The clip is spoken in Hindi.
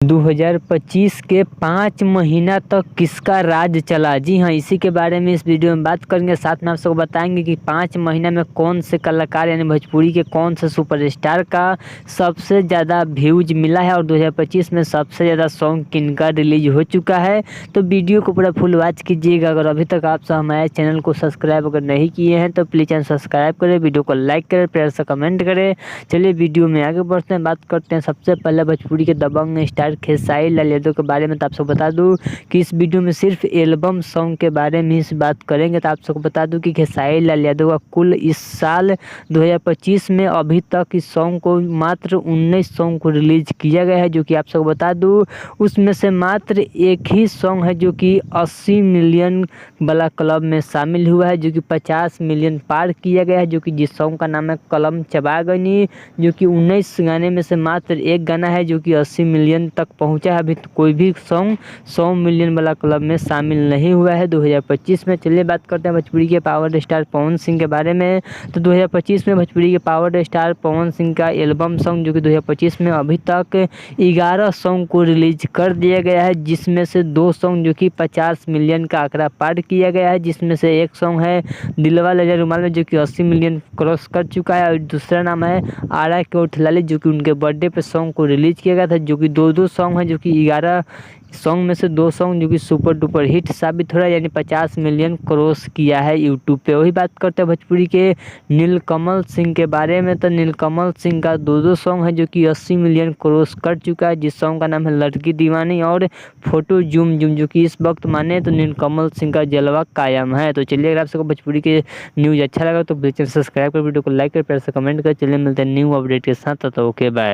2025 के 5 महीना तक किसका राज चला। जी हाँ, इसी के बारे में इस वीडियो में बात करेंगे। साथ में आप सबको बताएंगे कि 5 महीना में कौन से कलाकार यानी भोजपुरी के कौन से सुपरस्टार का सबसे ज़्यादा व्यूज मिला है और 2025 में सबसे ज़्यादा सॉन्ग किनका रिलीज हो चुका है। तो वीडियो को पूरा फुल वॉच कीजिएगा। अगर अभी तक आप सब हमारे चैनल को सब्सक्राइब अगर नहीं किए हैं तो प्लीज़ चैनल सब्सक्राइब करें, वीडियो को लाइक करें, प्यार से कमेंट करें। चलिए वीडियो में आगे बढ़ते हैं, बात करते हैं। सबसे पहले भोजपुरी के दबंग स्टार खेसारी लाल यादव के बारे में। तो आप सबको बता दूं कि इस वीडियो में सिर्फ एल्बम सॉन्ग के बारे में इस बात करेंगे। तो आप सबको बता दूं कि खेसारी लाल यादव का कुल इस साल 2025 में अभी तक इस सॉन्ग को मात्र 19 सॉन्ग को रिलीज किया गया है, जो कि आप सबको बता दूं उसमें से मात्र एक ही सॉन्ग है जो कि 80 मिलियन वाला क्लब में शामिल हुआ है, जो कि 50 मिलियन पार किया गया है, जो कि जिस सॉन्ग का नाम है कलम चबा गनी, जो कि 19 गाने में से मात्र एक गाना है जो कि 80 मिलियन तक पहुंचा है। अभी तो कोई भी सॉन्ग 100 मिलियन वाला क्लब में शामिल नहीं हुआ है 2025 में। चलिए बात करते हैं भोजपुरी के पावर स्टार पवन सिंह के बारे में। तो 2025 में भोजपुरी के पावर स्टार पवन सिंह का एल्बम सॉन्ग जो कि 2025 में अभी तक 11 सॉन्ग को रिलीज कर दिया गया है, जिसमें से 2 सॉन्ग जो कि 50 मिलियन का आंकड़ा पार किया गया है, जिसमें से एक सॉन्ग है दिलवा ले जा रुमाल में जो कि 80 मिलियन क्रॉस कर चुका है, और दूसरा नाम है आरा के ओठ लाली जो कि उनके बर्थडे पे सॉन्ग को रिलीज किया गया था, जो कि 2 सॉन्ग है, जो कि 11 सॉन्ग में से 2 सॉन्ग जो कि सुपर डुपर हिट साबित हो रहा है, यानी 50 मिलियन क्रॉस किया है यूट्यूब पे। वही बात करते हैं भोजपुरी के नीलकमल सिंह के बारे में। तो नीलकमल सिंह का 2 सॉन्ग है जो कि 80 मिलियन क्रॉस कर चुका है, जिस सॉन्ग का नाम है लड़की दीवानी और फोटो जूम जूम, जो कि इस वक्त माने तो नीलकमल सिंह का जलवा कायम है। तो चलिए, अगर आप सबको भोजपुरी के न्यूज़ अच्छा लगा तो प्लीज सब्सक्राइब कर, वीडियो को लाइक कर, प्यार से कमेंट कर। चलिए मिलते हैं न्यू अपडेट के साथ। तो ओके बाय।